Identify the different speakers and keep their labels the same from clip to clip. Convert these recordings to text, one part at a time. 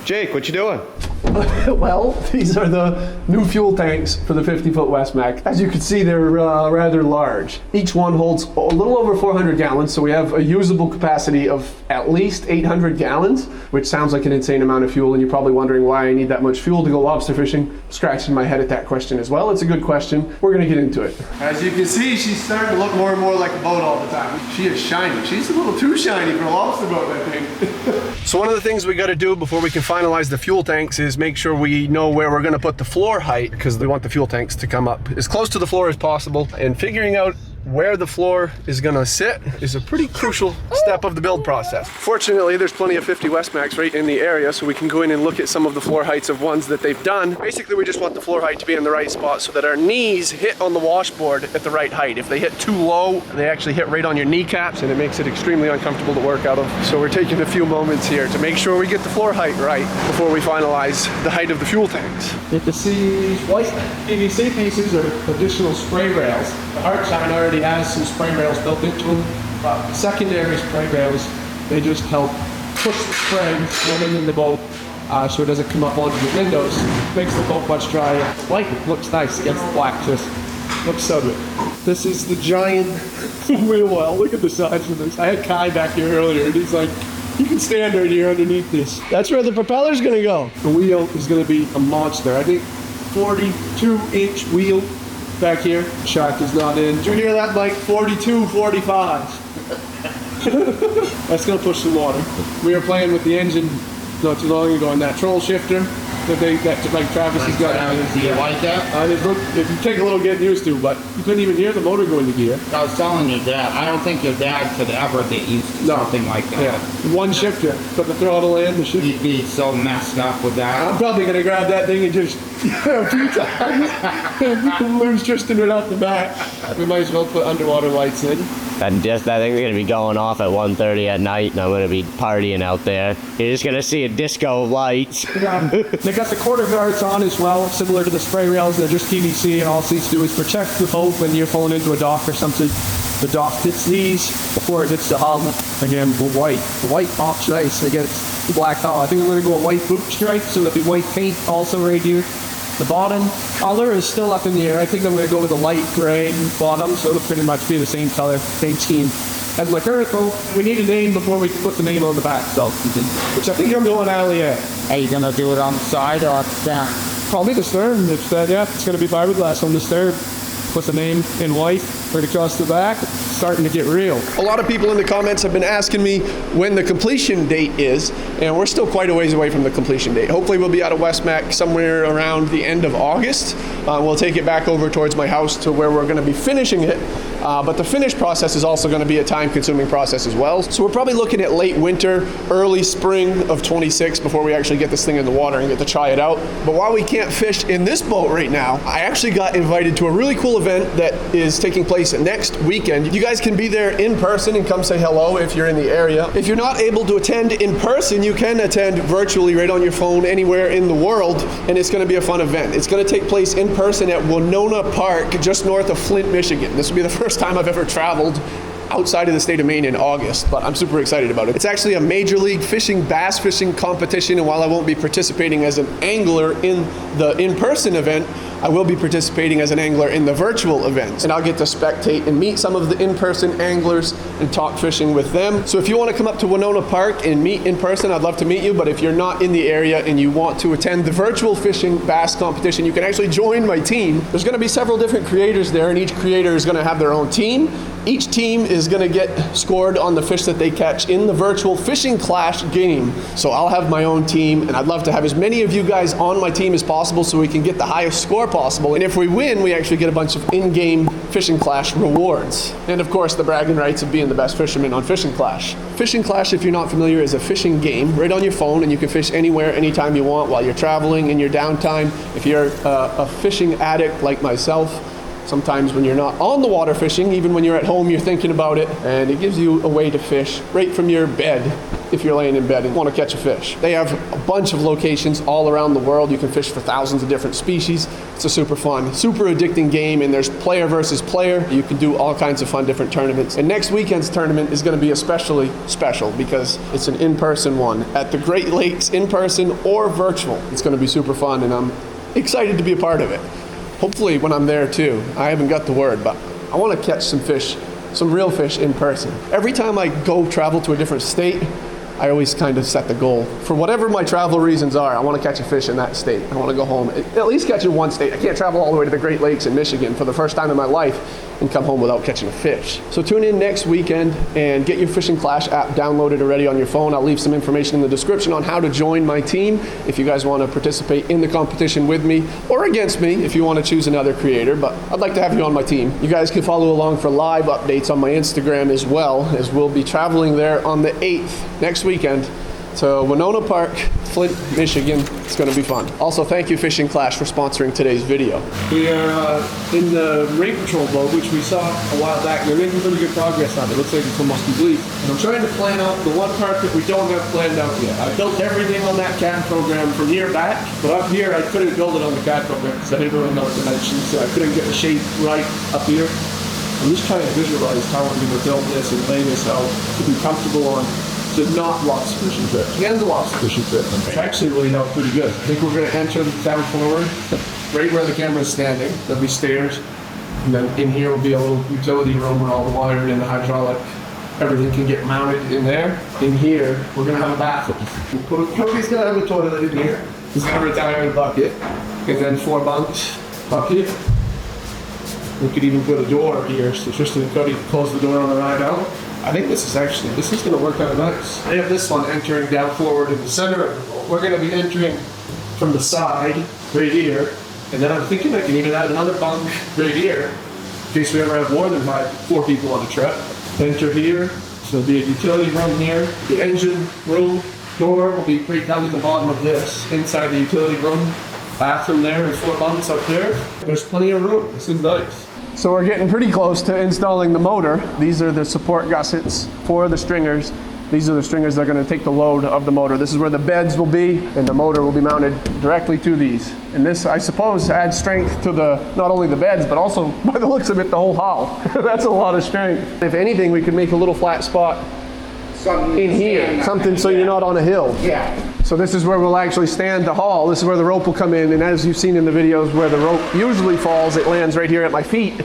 Speaker 1: Jake, what you doing?
Speaker 2: Well, these are the new fuel tanks for the 50-foot Wesmac. As you can see, they're rather large. Each one holds a little over 400 gallons, so we have a usable capacity of at least 800 gallons, which sounds like an insane amount of fuel, and you're probably wondering why I need that much fuel to go lobster fishing. Scratching my head at that question as well. It's a good question. We're gonna get into it. As you can see, she's starting to look more and more like a boat all the time. She is shiny. She's a little too shiny for a lobster boat, I think. So one of the things we gotta do before we can finalize the fuel tanks is make sure we know where we're gonna put the floor height, because we want the fuel tanks to come up as close to the floor as possible, and figuring out where the floor is gonna sit is a pretty crucial step of the build process. Fortunately, there's plenty of 50 Wesmacs right in the area, so we can go in and look at some of the floor heights of ones that they've done. Basically, we just want the floor height to be in the right spot so that our knees hit on the washboard at the right height. If they hit too low, they actually hit right on your kneecaps, and it makes it extremely uncomfortable to work out of. So we're taking a few moments here to make sure we get the floor height right before we finalize the height of the fuel tanks.
Speaker 3: You can see white PVC pieces are additional spray rails. The Hartshine already has some spray rails built into them. Secondary spray rails, they just help push the spray in the boat so it doesn't come up onto the windows. Makes the boat much drier. White looks nice against the black, just looks so good. This is the giant wheel well. Look at the size of this. I had Kai back here earlier and he's like, you can stand right here underneath this. That's where the propeller's gonna go. The wheel is gonna be a monster. I think 42-inch wheel back here. Shark is not in. Did you hear that, Mike? 42, 45. That's gonna push some water. We were playing with the engine not too long ago on that troll shifter that like Travis has got.
Speaker 4: Do you like that?
Speaker 3: It take a little getting used to, but you couldn't even hear the motor go into gear.
Speaker 4: I was telling your dad, I don't think your dad could ever get used to something like that.
Speaker 3: Yeah. One shifter, put the throttle in, the shifter.
Speaker 4: He'd be so messed up with that.
Speaker 3: I'm probably gonna grab that thing and just a few times lose Tristan right off the bat. We might as well put underwater lights in.
Speaker 5: And just, I think we're gonna be going off at 1:30 at night, and I'm gonna be partying out there. You're just gonna see a disco of lights.
Speaker 3: They got the quarter guards on as well, similar to the spray rails. They're just PVC, and all it needs to do is protect the boat when you're pulling into a dock or something. The dock hits these before it hits the hull. Again, the white pops nice. They get the black hull. I think I'm gonna go a white boot stripe, so there'll be white paint also right here. The bottom color is still up in the air. I think I'm going to go with a light gray bottom, so it'll pretty much be the same color, same scheme. As my current boat, we need a name before we can put the name on the back, so which I think I'm going Allier.
Speaker 4: Are you gonna do it on the side or on the back?
Speaker 3: Probably the stern. It's going to be fiberglass on the stern. Put the name in white right across the back. It's starting to get real.
Speaker 2: A lot of people in the comments have been asking me when the completion date is, and we're still quite a ways away from the completion date. Hopefully we'll be out of Wesmac somewhere around the end of August. We'll take it back over towards my house to where we're going to be finishing it. But the finish process is also going to be a time-consuming process as well. So we're probably looking at late winter, early spring of 26 before we actually get this thing in the water and get to try it out. But while we can't fish in this boat right now, I actually got invited to a really cool event that is taking place next weekend. You guys can be there in person and come say hello if you're in the area. If you're not able to attend in person, you can attend virtually right on your phone anywhere in the world, and it's going to be a fun event. It's going to take place in person at Winona Park, just north of Flint, Michigan. This will be the first time I've ever traveled outside of the state of Maine in August, but I'm super excited about it. It's actually a major league fishing, bass fishing competition, and while I won't be participating as an angler in the in-person event, I will be participating as an angler in the virtual events, and I'll get to spectate and meet some of the in-person anglers and talk fishing with them. So if you want to come up to Winona Park and meet in person, I'd love to meet you, but if you're not in the area and you want to attend the virtual fishing bass competition, you can actually join my team. There's going to be several different creators there, and each creator is going to have their own team. Each team is going to get scored on the fish that they catch in the virtual fishing clash game. So I'll have my own team, and I'd love to have as many of you guys on my team as possible so we can get the highest score possible. And if we win, we actually get a bunch of in-game fishing clash rewards. And of course, the bragging rights of being the best fisherman on Fishing Clash. Fishing Clash, if you're not familiar, is a fishing game right on your phone, and you can fish anywhere, anytime you want while you're traveling in your downtime. If you're a fishing addict like myself, sometimes when you're not on the water fishing, even when you're at home, you're thinking about it, and it gives you a way to fish right from your bed if you're laying in bed and want to catch a fish. They have a bunch of locations all around the world. You can fish for thousands of different species. It's a super fun, super addicting game, and there's player versus player. You can do all kinds of fun different tournaments. And next weekend's tournament is going to be especially special because it's an in-person one at the Great Lakes, in person or virtual. It's going to be super fun, and I'm excited to be a part of it. Hopefully when I'm there too. I haven't got the word, but I want to catch some fish, some real fish in person. Every time I go travel to a different state, I always kind of set the goal. For whatever my travel reasons are, I want to catch a fish in that state. I want to go home, at least catch in one state. I can't travel all the way to the Great Lakes in Michigan for the first time in my life and come home without catching a fish. So tune in next weekend and get your Fishing Clash app downloaded already on your phone. I'll leave some information in the description on how to join my team if you guys want to participate in the competition with me or against me if you want to choose another creator, but I'd like to have you on my team. You guys can follow along for live updates on my Instagram as well, as we'll be traveling there on the 8th next weekend to Winona Park, Flint, Michigan. It's going to be fun. Also, thank you Fishing Clash for sponsoring today's video.
Speaker 3: We are in the rain patrol boat, which we saw a while back. We're making pretty good progress on it. Looks like it's almost complete. And I'm trying to plan out the one part that we don't have planned out yet. I built everything on that CAD program from here back, but up here I couldn't build it on the CAD program because I didn't really know the dimensions, so I couldn't get the shape right up here. I'm just trying to visualize how I'm going to build this and lay this out to be comfortable on the not lobster fishing trip and the lobster fishing trip. It's actually really out pretty good. I think we're going to enter down forward, right where the camera is standing. There'll be stairs, and then in here will be a little utility room where all the wiring and the hydraulic, everything can get mounted in there. In here, we're going to have a bathroom. Cody's going to have a toilet in here. He's going to retire in a bucket, and then 4 bunks up here. We could even put a door here so Tristan and Cody can close the door on the ride out. I think this is going to work out nice. I have this one entering down forward in the center of the boat. We're going to be entering from the side, right here, and then I'm thinking I can even add another bunk right here, in case we ever have more than 4 people on the trip. Enter here, so there'll be a utility room here. The engine room door will be right down at the bottom of this, inside the utility room. Bathroom there and 4 bunks up there. There's plenty of room. This is nice.
Speaker 2: So we're getting pretty close to installing the motor. These are the support gussets for the stringers. These are the stringers that are going to take the load of the motor. This is where the beds will be, and the motor will be mounted directly to these. And this, I suppose, adds strength to not only the beds, but also, by the looks of it, the whole hull. That's a lot of strength. If anything, we could make a little flat spot in here, something so you're not on a hill.
Speaker 4: Yeah.
Speaker 2: So this is where we'll actually stand the haul. This is where the rope will come in, and as you've seen in the videos where the rope usually falls, it lands right here at my feet,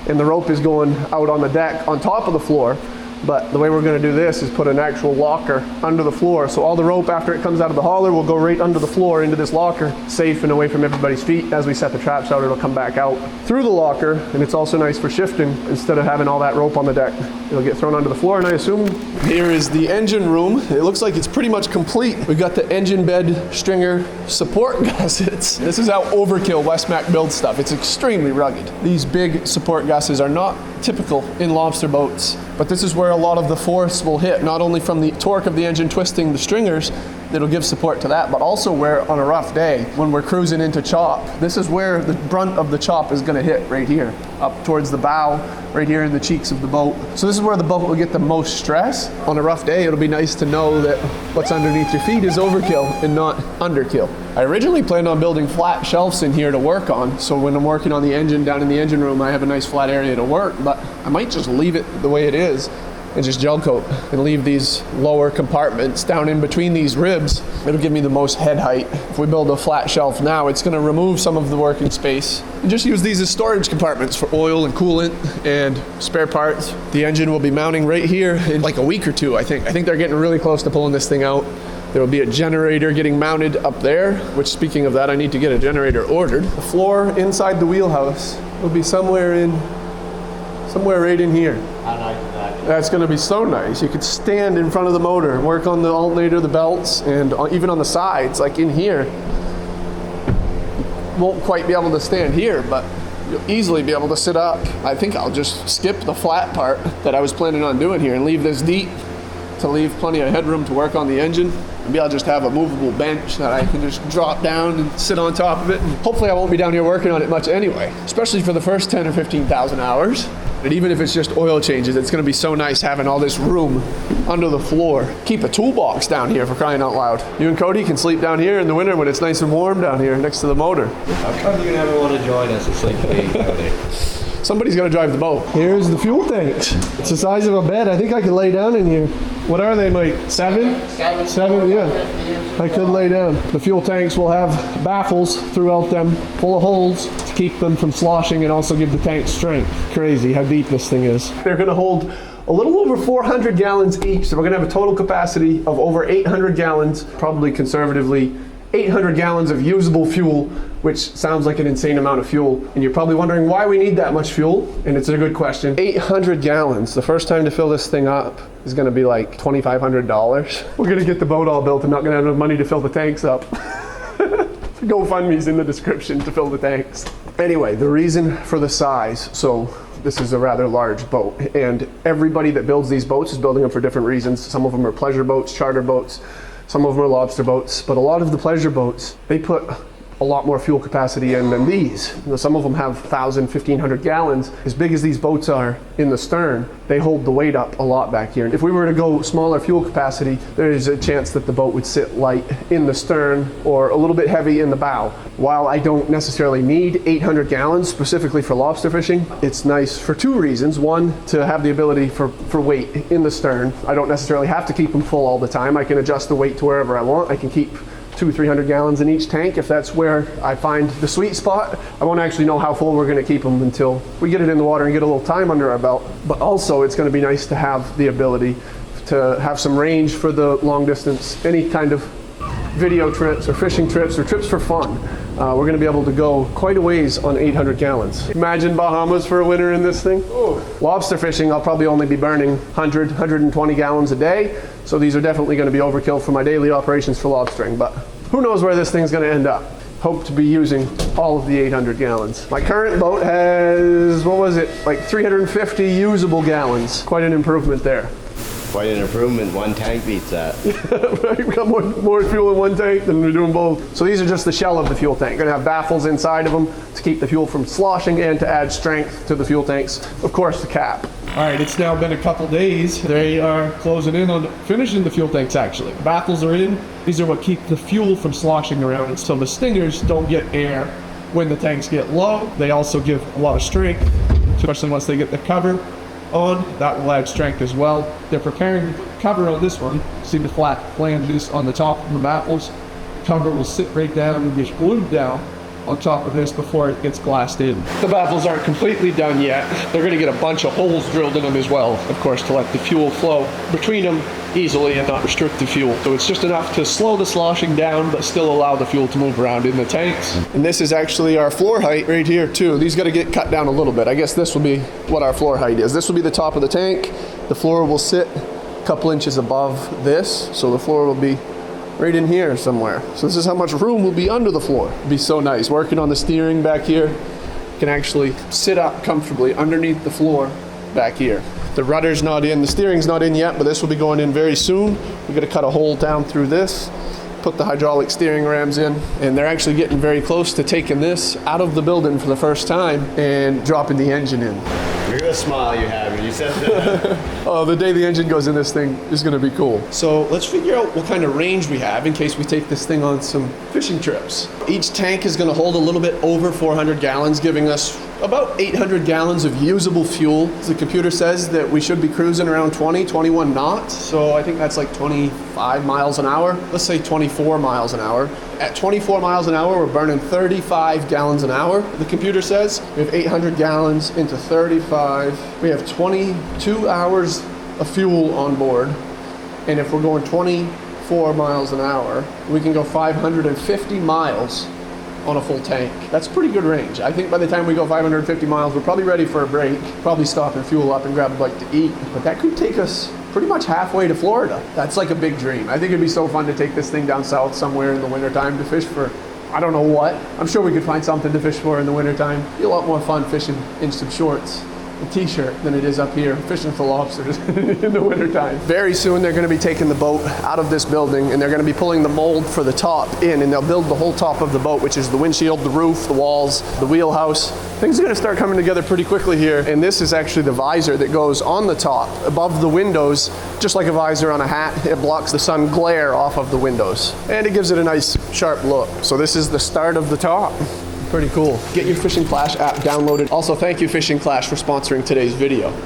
Speaker 2: and the rope is going out on the deck on top of the floor. But the way we're going to do this is put an actual locker under the floor. So all the rope, after it comes out of the hauler, will go right under the floor into this locker, safe and away from everybody's feet. As we set the traps out, it'll come back out through the locker, and it's also nice for shifting. Instead of having all that rope on the deck, it'll get thrown onto the floor, and I assume here is the engine room. It looks like it's pretty much complete. We've got the engine bed stringer support gussets. This is how overkill Wesmac builds stuff. It's extremely rugged. These big support gussets are not typical in lobster boats, but this is where a lot of the force will hit, not only from the torque of the engine twisting the stringers that'll give support to that, but also where on a rough day when we're cruising into chop, this is where the brunt of the chop is going to hit, right here up towards the bow, right here in the cheeks of the boat. So this is where the boat will get the most stress. On a rough day, it'll be nice to know that what's underneath your feet is overkill and not underkill. I originally planned on building flat shelves in here to work on, so when I'm working on the engine down in the engine room, I have a nice flat area to work, but I might just leave it the way it is and just gel coat and leave these lower compartments down in between these ribs. It'll give me the most head height. If we build a flat shelf now, it's going to remove some of the working space and just use these as storage compartments for oil and coolant and spare parts. The engine will be mounting right here in like a week or two, I think. I think they're getting really close to pulling this thing out. There will be a generator getting mounted up there, which, speaking of that, I need to get a generator ordered. The floor inside the wheelhouse will be somewhere right in here.
Speaker 4: I like that.
Speaker 2: That's going to be so nice. You could stand in front of the motor, work on the alternator, the belts, and even on the sides, like in here. Won't quite be able to stand here, but you'll easily be able to sit up. I think I'll just skip the flat part that I was planning on doing here and leave this deep to leave plenty of headroom to work on the engine. Maybe I'll just have a movable bench that I can just drop down and sit on top of it. And hopefully I won't be down here working on it much anyway, especially for the first 10 or 15,000 hours. And even if it's just oil changes, it's gonna be so nice having all this room under the floor. Keep a toolbox down here, for crying out loud. You and Cody can sleep down here in the winter when it's nice and warm down here next to the motor.
Speaker 4: How come you never want to join us and sleep today?
Speaker 2: Somebody's gonna drive the boat. Here's the fuel tanks. It's the size of a bed. I think I could lay down in here. What are they, Mike? Seven, yeah. I could lay down. The fuel tanks will have baffles throughout them, full of holes to keep them from sloshing and also give the tank strength. Crazy how deep this thing is. They're gonna hold a little over 400 gallons each, so we're gonna have a total capacity of over 800 gallons, probably conservatively 800 gallons of usable fuel, which sounds like an insane amount of fuel. And you're probably wondering why we need that much fuel, and it's a good question. 800 gallons, the first time to fill this thing up is gonna be like $2,500. We're gonna get the boat all built and not gonna have enough money to fill the tanks up. GoFundMe's in the description to fill the tanks. Anyway, the reason for the size, so this is a rather large boat, and everybody that builds these boats is building them for different reasons. Some of them are pleasure boats, charter boats, some of them are lobster boats, but a lot of the pleasure boats, they put a lot more fuel capacity in than these. You know, some of them have 1,000, 1,500 gallons. As big as these boats are in the stern, they hold the weight up a lot back here. If we were to go smaller fuel capacity, there is a chance that the boat would sit light in the stern or a little bit heavy in the bow. While I don't necessarily need 800 gallons specifically for lobster fishing, it's nice for two reasons. One, to have the ability for weight in the stern. I don't necessarily have to keep them full all the time. I can adjust the weight to wherever I want. I can keep 200-300 gallons in each tank if that's where I find the sweet spot. I won't actually know how full we're going to keep them until we get it in the water and get a little time under our belt. But also it's going to be nice to have the ability to have some range for the long distance, any kind of video trips or fishing trips or trips for fun. We're going to be able to go quite a ways on 800 gallons. Imagine Bahamas for a winter in this thing. Ooh. Lobster fishing, I'll probably only be burning 100, 120 gallons a day. So these are definitely going to be overkill for my daily operations for lobstering. But who knows where this thing's going to end up. Hope to be using all of the 800 gallons. My current boat has, what was it, like 350 usable gallons. Quite an improvement there.
Speaker 5: Quite an improvement. One tank beats that.
Speaker 2: Right, we got more fuel in one tank than we're doing both. So these are just the shell of the fuel tank. Gonna have baffles inside of them to keep the fuel from sloshing and to add strength to the fuel tanks. Of course, the cap.
Speaker 3: All right, it's now been a couple days. They are closing in on finishing the fuel tanks, actually. Baffles are in. These are what keep the fuel from sloshing around, so the stingers don't get air when the tanks get low. They also give a lot of strength, especially once they get the cover on. That will add strength as well. They're preparing the cover on this one. See the flat flanges on the top of the baffles. Cover will sit right down and get glued down on top of this before it gets glassed in. The baffles aren't completely done yet. They're going to get a bunch of holes drilled in them as well, of course, to let the fuel flow between them easily and not restrict the fuel. So it's just enough to slow the sloshing down, but still allow the fuel to move around in the tanks.
Speaker 2: And this is actually our floor height right here too. These got to get cut down a little bit. I guess this will be what our floor height is. This will be the top of the tank. The floor will sit a couple inches above this, so the floor will be right in here somewhere. So this is how much room will be under the floor. It'll be so nice. Working on the steering back here, can actually sit up comfortably underneath the floor back here. The rudder's not in, the steering's not in yet, but this will be going in very soon. We're gonna cut a hole down through this, put the hydraulic steering rams in, and they're actually getting very close to taking this out of the building for the first time and dropping the engine in.
Speaker 5: Look at the smile you have when you said that.
Speaker 2: Oh, the day the engine goes in this thing is gonna be cool. So let's figure out what kind of range we have in case we take this thing on some fishing trips. Each tank is gonna hold a little bit over 400 gallons, giving us about 800 gallons of usable fuel. The computer says that we should be cruising around 21 knots. So I think that's like 25 miles an hour. Let's say 24 miles an hour. At 24 miles an hour, we're burning 35 gallons an hour. The computer says we have 800 gallons into 35. We have 22 hours of fuel on board. And if we're going 24 miles an hour, we can go 550 miles on a full tank. That's pretty good range. I think by the time we go 550 miles, we're probably ready for a break, probably stop and fuel up and grab a bite to eat. But that could take us pretty much halfway to Florida. That's like a big dream. I think it'd be so fun to take this thing down south somewhere in the wintertime to fish for, I don't know what. I'm sure we could find something to fish for in the wintertime. Be a lot more fun fishing in some shorts the t-shirt than it is up here fishing for lobsters in the wintertime. Very soon they're going to be taking the boat out of this building and they're going to be pulling the mold for the top in, and they'll build the whole top of the boat, which is the windshield, the roof, the walls, the wheelhouse. Things are going to start coming together pretty quickly here, and this is actually the visor that goes on the top above the windows, just like a visor on a hat. It blocks the sun glare off of the windows and it gives it a nice sharp look. So this is the start of the top. Pretty cool. Get your Fishing Clash app downloaded. Also, thank you Fishing Clash for sponsoring today's video.